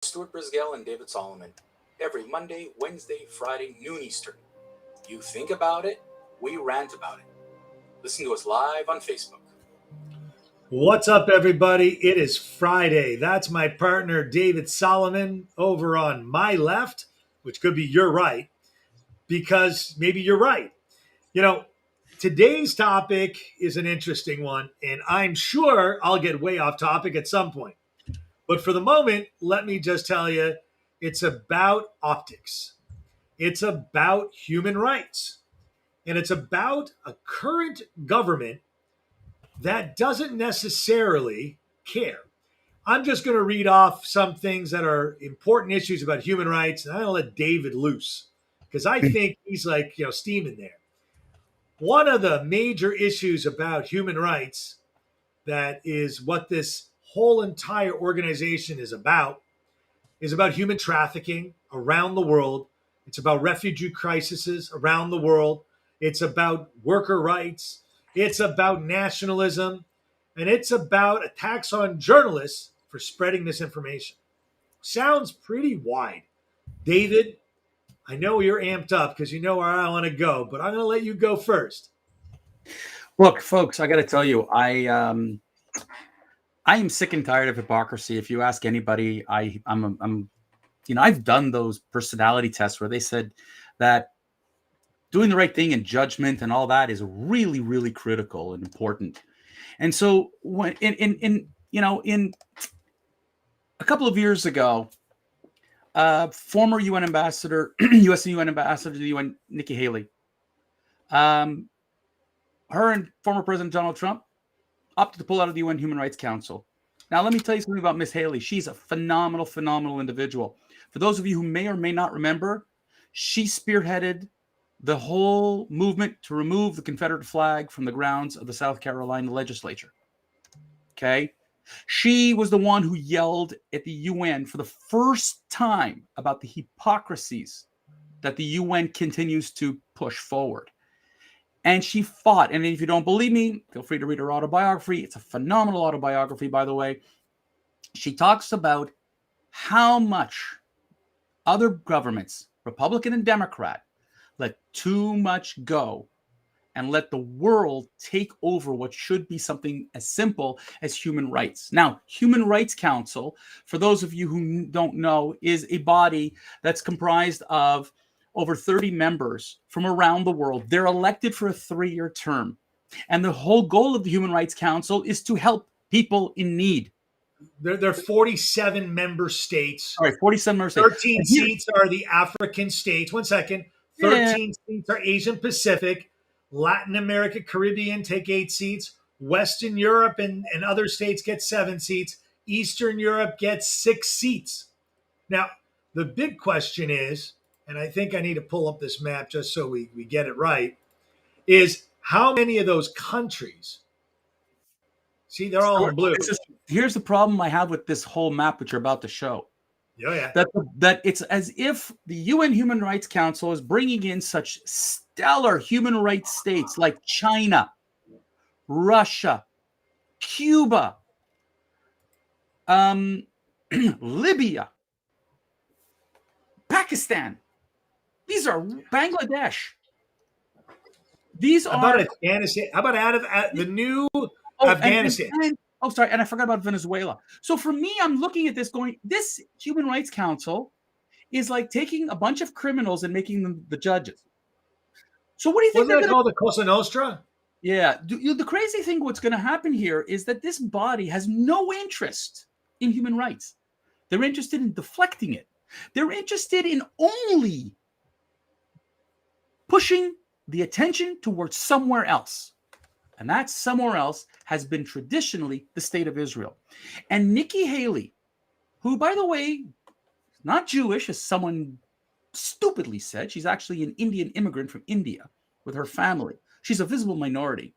Stuart Brisgel and David Solomon. Every Monday, Wednesday, Friday, noon Eastern. You think about it, we rant about it. Listen to us live on Facebook. What's up, everybody? It is Friday. That's my partner, David Solomon, over on my left, which could be your right, because maybe you're right. You know, today's topic is an interesting one, and I'm sure I'll get way off topic at some point. But for the moment, let me just tell you, it's about optics. It's about human rights. And it's about a current government that doesn't necessarily care. I'm just going to read off some things that are important issues about human rights, and I'm going to let David loose because I think he's like, steaming there. One of the major issues about human rights that is what this whole entire organization is about human trafficking around the world. It's about refugee crises around the world. It's about worker rights. It's about nationalism. And it's about attacks on journalists for spreading misinformation. Sounds pretty wide. David, I know you're amped up because you know where I want to go, but I'm going to let you go first. Look, folks, I got to tell you, I am sick and tired of hypocrisy. If you ask anybody, I've done those personality tests where they said that doing the right thing and judgment and all that is really, really critical and important. And so when in a couple of years ago, former UN ambassador, U.S. UN ambassador to the UN, Nikki Haley, her and former President Donald Trump opted to pull out of the UN Human Rights Council. Now, let me tell you something about Miss Haley. She's a phenomenal, phenomenal individual. For those of you who may or may not remember, she spearheaded the whole movement to remove the Confederate flag from the grounds of the South Carolina legislature. Okay? She was the one who yelled at the UN for the first time about the hypocrisies that the UN continues to push forward. And she fought. And if you don't believe me, feel free to read her autobiography. It's a phenomenal autobiography, by the way. She talks about how much other governments, Republican and Democrat, let too much go and let the world take over what should be something as simple as human rights. Now, Human Rights Council, for those of you who don't know, is a body that's comprised of over 30 members from around the world. They're elected for a 3-year term. And the whole goal of the Human Rights Council is to help people in need. There are 47 member states. All right, 47 member states. 13 seats are the African states. 1 second. 13 seats are Asian Pacific. Latin America, Caribbean take 8 seats. Western Europe and other states get 7 seats. Eastern Europe gets 6 seats. Now, the big question is, and I think I need to pull up this map just so we get it right, is how many of those countries, see, they're all in blue. Here's the problem I have with this whole map, which you're about to show. Oh, yeah. That it's as if the UN Human Rights Council is bringing in such stellar human rights states like China, Russia, Cuba, Libya, Pakistan. These are Bangladesh. These are Afghanistan. How about out of the new Afghanistan? And I forgot about Venezuela. So for me, I'm looking at this going, this Human Rights Council is like taking a bunch of criminals and making them the judges. So what do you think? Wasn't that called the Cosa Nostra? Yeah. The crazy thing, what's going to happen here is that this body has no interest in human rights. They're interested in deflecting it. They're interested in only pushing the attention towards somewhere else. And that somewhere else has been traditionally the state of Israel. And Nikki Haley, who, by the way, is not Jewish, as someone stupidly said. She's actually an Indian immigrant from India with her family. She's a visible minority.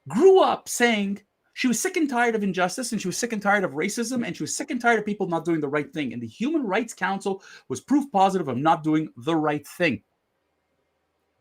Grew up saying she was sick and tired of injustice, and she was sick and tired of racism, and she was sick and tired of people not doing the right thing. And the Human Rights Council was proof positive of not doing the right thing.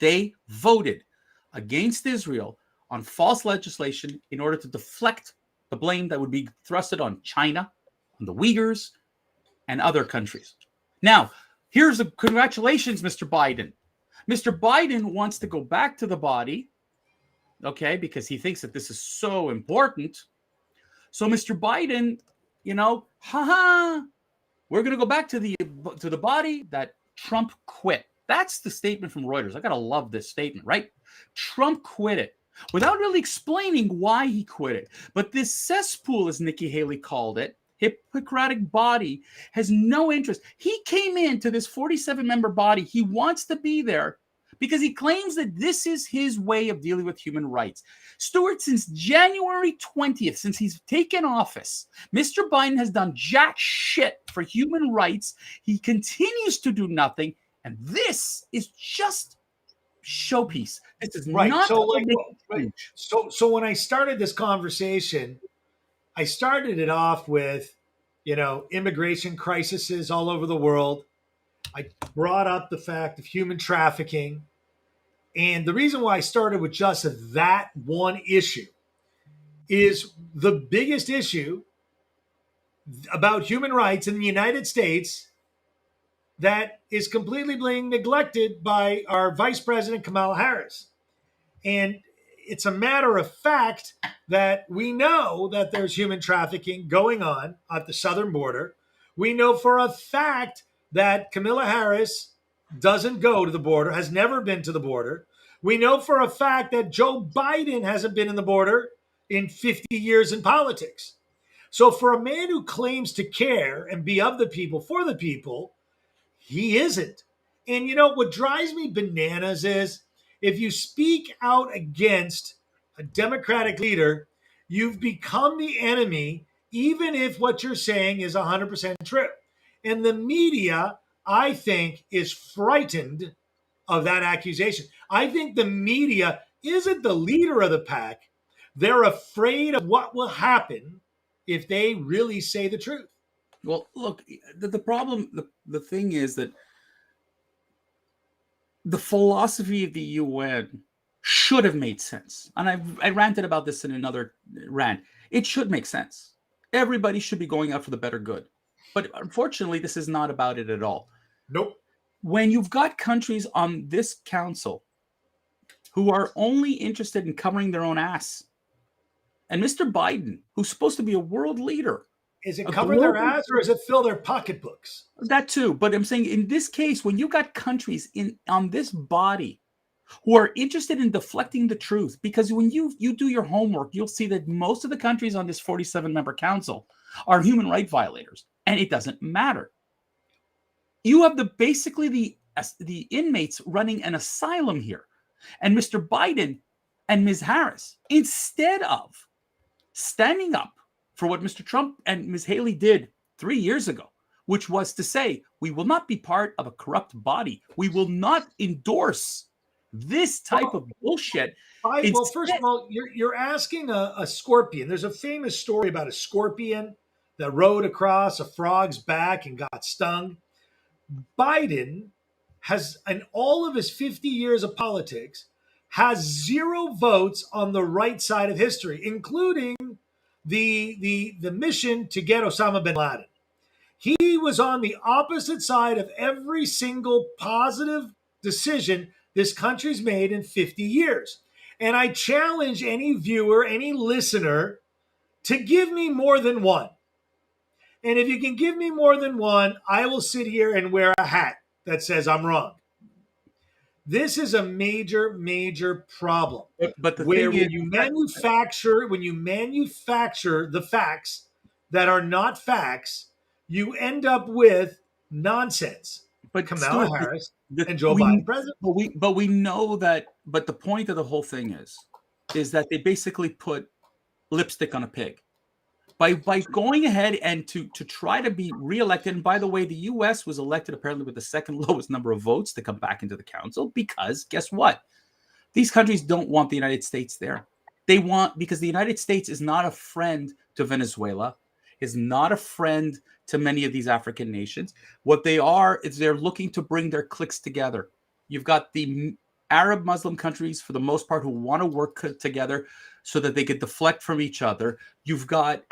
They voted against Israel on false legislation in order to deflect the blame that would be thrusted on China, on the Uyghurs, and other countries. Now, here's a congratulations, Mr. Biden. Mr. Biden wants to go back to the body, okay, because he thinks that this is so important. So Mr. Biden, we're going to go back to the body that Trump quit. That's the statement from Reuters. I got to love this statement, right? Trump quit it without really explaining why he quit it. But this cesspool, as Nikki Haley called it, Hippocratic body, has no interest. He came into this 47-member body. He wants to be there because he claims that this is his way of dealing with human rights. Stuart, since January 20th, since he's taken office, Mr. Biden has done jack shit for human rights. He continues to do nothing. And this is just showpiece. This is Right. not So when I started this conversation, I started it off with, immigration crises all over the world. I brought up the fact of human trafficking. And the reason why I started with just that one issue is the biggest issue about human rights in the United States that is completely being neglected by our Vice President Kamala Harris. And it's a matter of fact that we know that there's human trafficking going on at the southern border. We know for a fact that Kamala Harris doesn't go to the border, has never been to the border. We know for a fact that Joe Biden hasn't been in the border in 50 years in politics. So for a man who claims to care and be of the people, for the people, he isn't. And what drives me bananas is if you speak out against a Democratic leader, you've become the enemy, even if what you're saying is 100% true. And the media, I think, is frightened of that accusation. I think the media isn't the leader of the pack. They're afraid of what will happen if they really say the truth. Well, look, the problem, the thing is that the philosophy of the UN should have made sense. And I ranted about this in another rant. It should make sense. Everybody should be going out for the better good. But unfortunately, this is not about it at all. Nope. When you've got countries on this council who are only interested in covering their own ass, and Mr. Biden, who's supposed to be a world leader, is it cover their ass or is it fill their pocketbooks? That too. But I'm saying in this case, when you got countries on this body who are interested in deflecting the truth, because when you do your homework, you'll see that most of the countries on this 47-member council are human rights violators, and it doesn't matter. You have basically the inmates running an asylum here. And Mr. Biden and Ms. Harris, instead of standing up for what Mr. Trump and Ms. Haley did 3 years ago, which was to say, we will not be part of a corrupt body. We will not endorse this type of bullshit. Well, first of all, you're asking a scorpion. There's a famous story about a scorpion that rode across a frog's back and got stung. Biden has, in all of his 50 years of politics, has 0 votes on the right side of history, including the mission to get Osama bin Laden. He was on the opposite side of every single positive decision this country's made in 50 years. And I challenge any viewer, any listener, to give me more than one. And if you can give me more than one, I will sit here and wear a hat that says I'm wrong. This is a major, major problem. But the where thing when you manufacture the facts that are not facts, you end up with nonsense. But Kamala Stuart, Harris and Joe Biden president. But we know that. But the point of the whole thing is that they basically put lipstick on a pig by going ahead and to try to be reelected. And by the way, the U.S. was elected apparently with the second lowest number of votes to come back into the council because guess what? These countries don't want the United States there. Because the United States is not a friend to Venezuela, is not a friend to many of these African nations. What they are is they're looking to bring their cliques together. You've got the Arab Muslim countries, for the most part, who want to work together so that they could deflect from each other. You've got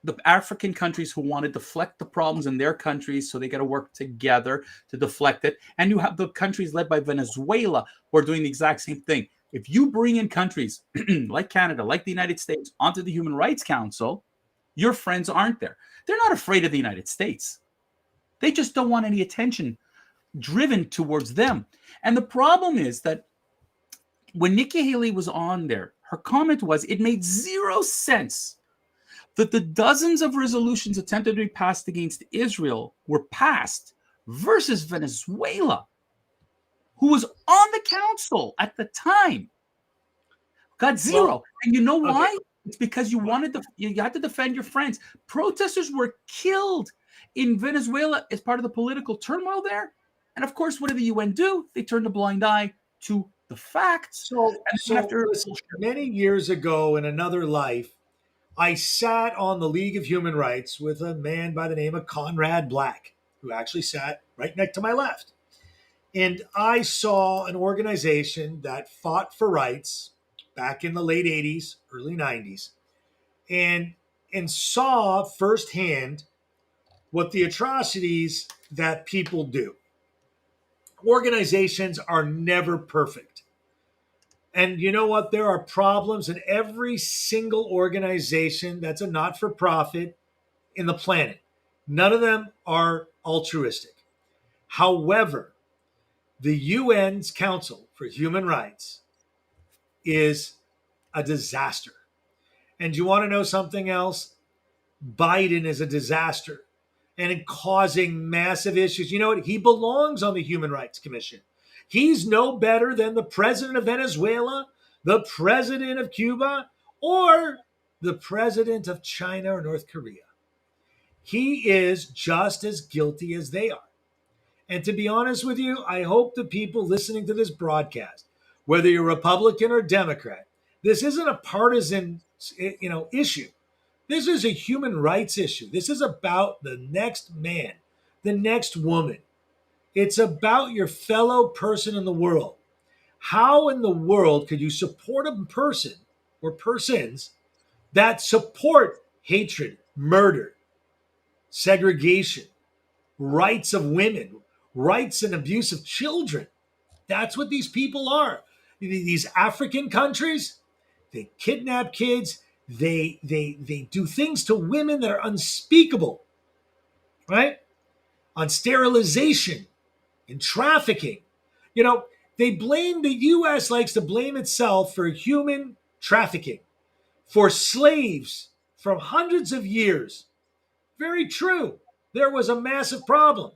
the African countries who want to deflect the problems in their countries, so they got to work together to deflect it. And you have the countries led by Venezuela who are doing the exact same thing. If you bring in countries like Canada, like the United States, onto the Human Rights Council, your friends aren't there. They're not afraid of the United States. They just don't want any attention driven towards them. And the problem is that when Nikki Haley was on there, her comment was, it made zero sense that the dozens of resolutions attempted to be passed against Israel were passed versus Venezuela, who was on the council at the time, got zero. Well, and you know why? Okay. It's because you had to defend your friends. Protesters were killed in Venezuela as part of the political turmoil there. And of course, what did the UN do? They turned a blind eye to the facts. So many years ago in another life, I sat on the League of Human Rights with a man by the name of Conrad Black, who actually sat right next to my left. And I saw an organization that fought for rights back in the late 80s, early 90s, and saw firsthand what the atrocities that people do. Organizations are never perfect. And you know what? There are problems in every single organization that's a not-for-profit in the planet. None of them are altruistic. However, the UN's Council for Human Rights is a disaster. And you want to know something else? Biden is a disaster and causing massive issues. You know what? He belongs on the Human Rights Commission. He's no better than the president of Venezuela, the president of Cuba, or the president of China or North Korea. He is just as guilty as they are. And to be honest with you, I hope the people listening to this broadcast, whether you're Republican or Democrat, this isn't a partisan, issue. This is a human rights issue. This is about the next man, the next woman. It's about your fellow person in the world. How in the world could you support a person or persons that support hatred, murder, segregation, rights of women, rights and abuse of children? That's what these people are. These African countries, they kidnap kids. They do things to women that are unspeakable, right? On sterilization and trafficking. They blame, the U.S. likes to blame itself for human trafficking, for slaves from hundreds of years. Very true. There was a massive problem.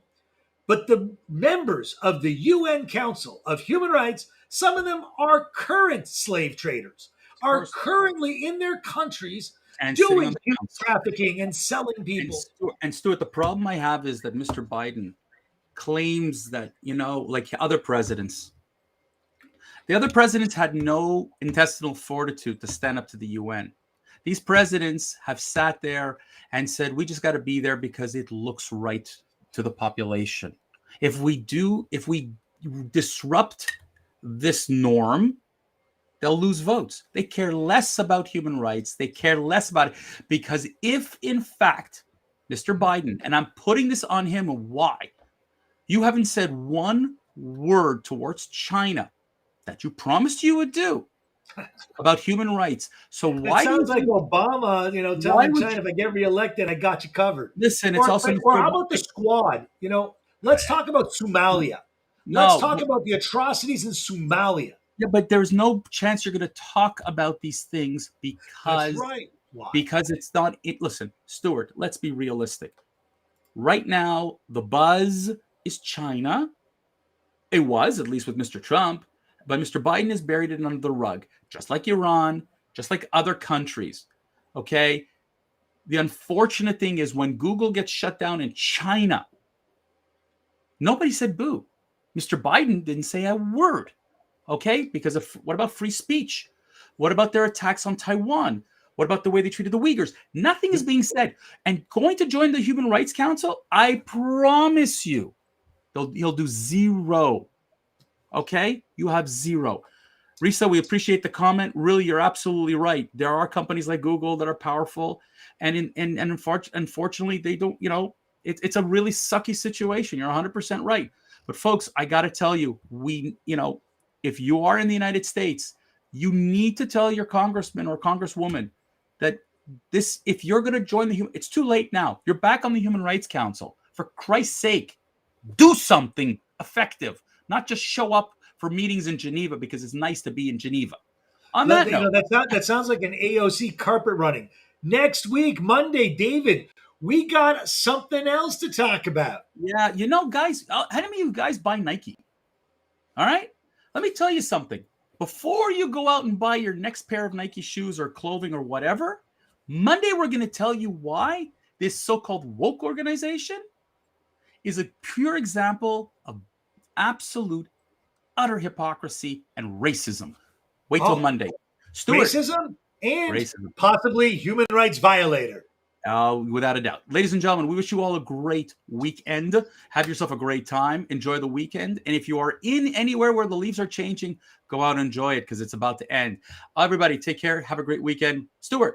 But the members of the UN Council of Human Rights, some of them are current slave traders, are currently in their countries and doing human trafficking and selling people. And Stuart, the problem I have is that Mr. Biden claims that, like other presidents, the other presidents had no intestinal fortitude to stand up to the UN. These presidents have sat there and said, we just got to be there because it looks right to the population. If we disrupt this norm, they'll lose votes. They care less about human rights. They care less about it because if, in fact, Mr. Biden, and I'm putting this on him, why? You haven't said one word towards China that you promised you would do about human rights. So why? It sounds like Obama, telling China, if I get reelected, I got you covered. Listen, it's also. Or how about the Squad? Let's talk about Somalia. Let's talk about the atrocities in Somalia. Yeah, but there's no chance you're going to talk about these things because. That's right. Why? Because it's not. Listen, Stuart. Let's be realistic. Right now, the buzz is China. It was, at least with Mr. Trump. But Mr. Biden has buried it under the rug, just like Iran, just like other countries, okay? The unfortunate thing is when Google gets shut down in China, nobody said boo. Mr. Biden didn't say a word, okay? Because of what about free speech? What about their attacks on Taiwan? What about the way they treated the Uyghurs? Nothing is being said. And going to join the Human Rights Council, I promise you, he'll do zero. Okay, you have zero. Risa, we appreciate the comment. Really, you're absolutely right. There are companies like Google that are powerful, and unfortunately, they don't. It's a really sucky situation. You're 100% right. But folks, I got to tell you, if you are in the United States, you need to tell your congressman or congresswoman that if you're going to join it's too late now. You're back on the Human Rights Council. For Christ's sake, do something effective, not just show up for meetings in Geneva because it's nice to be in Geneva. On that note, that sounds like an AOC carpet running. Next week, Monday, David, we got something else to talk about. Yeah, guys, how many of you guys buy Nike? All right, let me tell you something. Before you go out and buy your next pair of Nike shoes or clothing or whatever, Monday we're going to tell you why this so-called woke organization is a pure example of absolute utter hypocrisy and racism. Wait till Monday. Stuart, racism and possibly human rights violator. Without a doubt. Ladies and gentlemen, we wish you all a great weekend. Have yourself a great time. Enjoy the weekend. And if you are in anywhere where the leaves are changing, go out and enjoy it because it's about to end. Everybody, take care. Have a great weekend. Stuart.